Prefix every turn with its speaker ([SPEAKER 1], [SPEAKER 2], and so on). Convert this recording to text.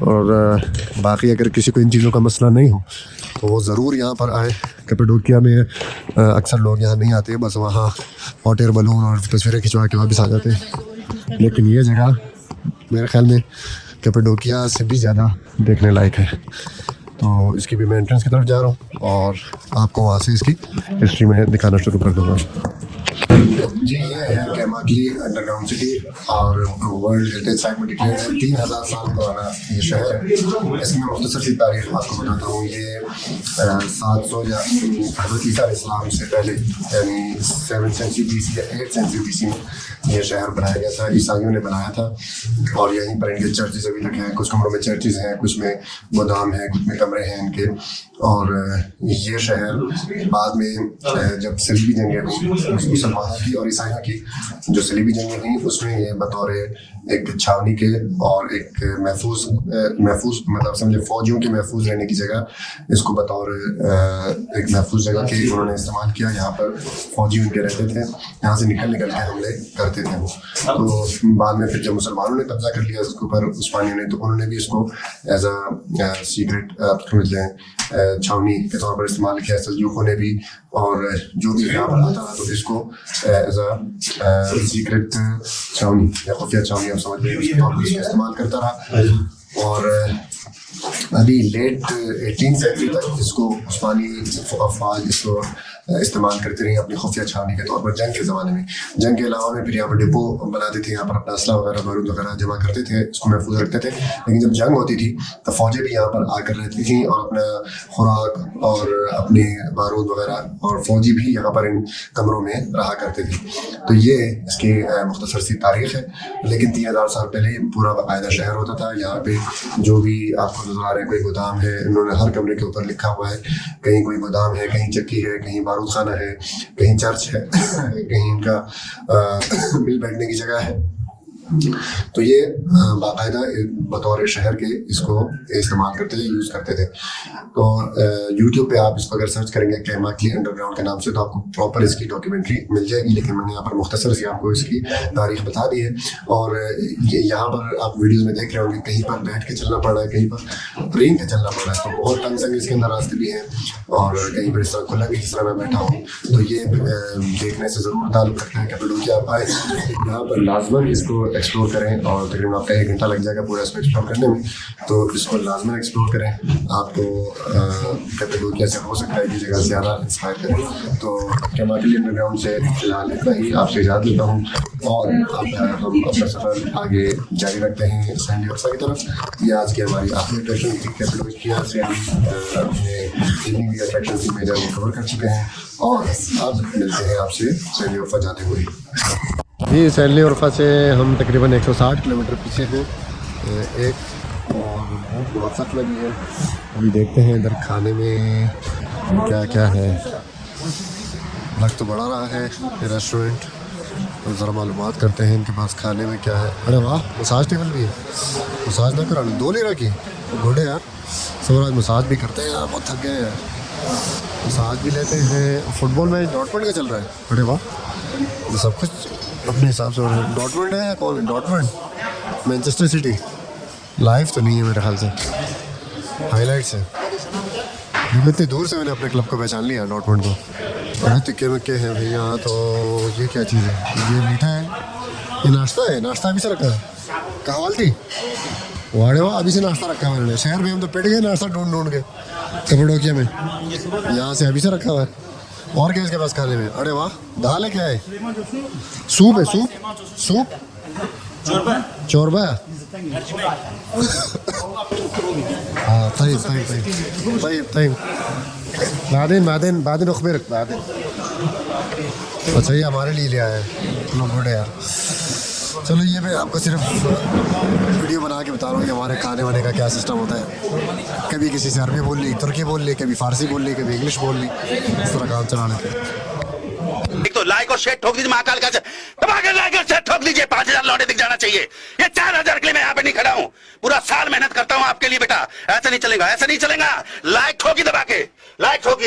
[SPEAKER 1] اور باقی اگر کسی کو ان چیزوں کا مسئلہ نہیں ہو تو وہ ضرور یہاں پر آئے. کپڈوکیا میں اکثر لوگ یہاں نہیں آتے, بس وہاں ہاٹ ایئر بلون اور تصویریں کھنچوا کے واپس آ جاتے ہیں. لیکن یہ جگہ میرے خیال میں کپڈوکیا سے بھی زیادہ دیکھنے لائق ہے. تو اس کی بھی میں انٹرنس کی طرف جا رہا ہوں اور آپ کو وہاں سے اس کی ہسٹری میں دکھانا شروع کر دوں گا. جی یہ ہے کیماکلی انڈر گراؤنڈ سٹی اور ورلڈ ہیریٹیج سائٹ میں ڈکلیئر ہے. 3000 سال پرانا یہ شہر ہے. اس کی میں مختصر سی تاریخ آپ کو بتاتا ہوں. یہ 700 یا حضرت عیسیٰ علیہ السلام سے پہلے یعنی 7th سینچری بی سی یا 8th سینچری بی سی میں یہ شہر بنایا گیا تھا. عیسائیوں نے بنایا تھا اور یہیں پر ان کے چرچز ابھی تک ہیں. کچھ کمروں میں چرچز ہیں, کچھ میں گودام ہیں, کچھ میں کمرے ہیں ان کے. اور یہ شہر بعد میں جب صلیبی جنگیں ہوئی مسلمانوں کی اور عیسائیوں کی, جو صلیبی جنگیں ہوئیں اس میں یہ بطور ایک چھاونی کے اور ایک محفوظ مطلب سمجھے فوجیوں کے محفوظ رہنے کی جگہ, اس کو بطور ایک محفوظ جگہ کے انہوں نے استعمال کیا. یہاں پر فوجی ان کے رہتے تھے, یہاں سے نکل کے حملے کرتے تھے وہ. تو بعد میں پھر جب مسلمانوں نے قبضہ کر لیا اس کے اوپر عثمانیوں نے, تو انہوں نے بھی اس کو ایز اے سیکرٹ سمجھ لیں چھاونی کے طور پر استعمال کیا. سلجوقوں نے بھی, اور جو بھی یہاں پر آتا تو اس کو ایز اے سیکرٹ چھاونی یا خفیہ چھاونی آپ سمجھ لیں اس کے طور پر اس کو استعمال کرتا رہا. اور ابھی لیٹ 18 سینچری تک اس کو عثمانی افواج اس کو استعمال کرتے رہی اپنی خفیہ چھاونی کے طور پر. جنگ کے زمانے میں, جنگ کے علاوہ میں پھر یہاں پر ڈپو بناتے تھے, یہاں پر اپنا اسلحہ وغیرہ بارود وغیرہ جمع کرتے تھے, اس کو محفوظ رکھتے تھے. لیکن جب جنگ ہوتی تھی تو فوجیں بھی یہاں پر آ کر رہتی تھیں اور اپنا خوراک اور اپنے بارود وغیرہ, اور فوجی بھی یہاں پر ان کمروں میں رہا کرتے تھے. تو یہ اس کی مختصر سی تاریخ ہے. لیکن 3000 سال پہلے یہ پورا باقاعدہ شہر ہوتا تھا. یہاں پہ جو بھی آپ کو نظر آ رہے ہیں, کوئی گودام ہے, انہوں نے ہر کمرے کے اوپر لکھا ہوا ہے کہیں کوئی گودام ہے, کہیں چکی ہے, کہیں بارود خانہ ہے, کہیں چرچ ہے, کہیں ان کا مل بیٹھنے کی جگہ ہے. تو یہ باقاعدہ بطور شہر کے اس کو استعمال کرتے تھے, یوز کرتے تھے. تو یوٹیوب پہ آپ اس کو اگر سرچ کریں گے کیماکلی انڈر گراؤنڈ کے نام سے تو آپ کو پراپر اس کی ڈاکیومنٹری مل جائے گی. لیکن میں نے یہاں پر مختصر سی آپ کو اس کی تاریخ بتا دی ہے. اور یہاں پر آپ ویڈیوز میں دیکھ رہے ہوں گے کہیں پر بیٹھ کے چلنا پڑ رہا ہے, کہیں پر ٹرین کے چلنا پڑ رہا ہے. تو بہت تنگ سنگ اس کے اندر راستے بھی ہیں, اور کہیں پر اس طرح کھلا بھی جس طرح میں بیٹھا ہوں. تو یہ دیکھنے سے ضرور تعلق رکھنا ہے. کپڈوکیا آپ آئے یہاں پر لازماً اس کو ایکسپلور کریں, اور تقریباً آپ کا 1 گھنٹہ لگ جائے گا پورا اس کو ایکسپلور کرنے میں. تو اس کو لازماً ایکسپلور کریں. آپ کو کپڈوکیا سے ہو سکتا ہے یہ جگہ زیادہ انسپائر کریں. تو کیماکلی انڈر گراؤنڈ سے فی الحال اتنا ہی, آپ سے اجازت لیتا ہوں, اور اب ہم اپنا سفر آگے جاری رکھتے ہیں سینڈی ورفا کی طرف. یہ آج کی ہماری آخری اٹریکشن تھی. کپڈوکیا سے ہم اپنے جتنی بھی اٹریکشن تھی میجر وہ کور کر چکے ہیں, اور اب ملتے ہیں آپ سے سینڈی ورفا جاتے ہوئے. جی سینڈی ورفا سے ہم تقریباً 160 کلومیٹر پیچھے ہیں. ایک اور بہت سخت لگی ہے. ابھی دیکھتے ہیں ادھر کھانے میں کیا کیا ہے. لگ تو بڑا رہا ہے یہ ریسٹورنٹ, اور ذرا معلومات کرتے ہیں ان کے پاس کھانے میں کیا ہے. ارے واہ, مساج ٹیبل بھی ہے. مساج نہ کرانے 2 لیرہ کی گھوڑے یار. سب آج مساج بھی کرتے ہیں یار, بہت تھک گئے ہیں. مساج بھی لیتے ہیں. فٹ بال میچ ڈاٹمنڈ کا چل رہا ہے. ارے واہ, سب کچھ اپنے حساب سے. ڈاٹمنڈ ہے یا کون؟ ڈاٹمنڈ, مینچسٹر سٹی. لائیو تو نہیں ہے میرے خیال سے, ہائی لائٹس ہے. اتنی دور سے میں نے اپنے کلب کو پہچان لیا ڈاٹمنڈ کو. بڑے تکے مکے ہیں بھائی یہاں. تو یہ کیا چیز ہے؟ یہ میٹھا ہے, یہ ناشتہ ہے. ناشتہ ابھی سے رکھا ہے. کہاں تھی واڑے واہ, ابھی سے ناشتہ رکھا ہے میں نے. شہر میں ہم تو پٹ گئے ناشتہ ڈھونڈ کے. کپڈوکیا میں یہاں سے ابھی سے رکھا ہوا ہے. اور کیا اس کے پاس کھانے میں؟ ارے واہ, دال ہے, کیا ہے؟ سوپ ہے. سوپ چوربا ہے. ہاں طيب بعدين اخبرك بعدين. اچھا یہ ہمارے لیے لے آیا ہے. چلو گڈ ہے یار. چلو یہ میں آپ کو صرف ویڈیو بنا کے بتا رہا ہوں کہ ہمارے کھانے وانے کا کیا سسٹم ہوتا ہے. کبھی کسی سے عربی بول لی, ترکی بول لی, کبھی فارسی بول لی, کبھی انگلش بول لی, اس طرح کام چلا لیتے ہیں.
[SPEAKER 2] ایک تو لائک اور شیئر ٹھوک دیجیے. مہاکال کا دبا کے لائک اور شیئر ٹھوک دیجیے. 5000 لوٹے دکھ جانا چاہیے. یہ 4000 کے لیے میں یہاں پہ نہیں کھڑا ہوں. پورا سال محنت کرتا ہوں آپ کے لیے بیٹا. ایسا نہیں چلے گا, ایسا نہیں چلے گا. لائک ٹھوکی دبا کے, لائک ٹھوکی.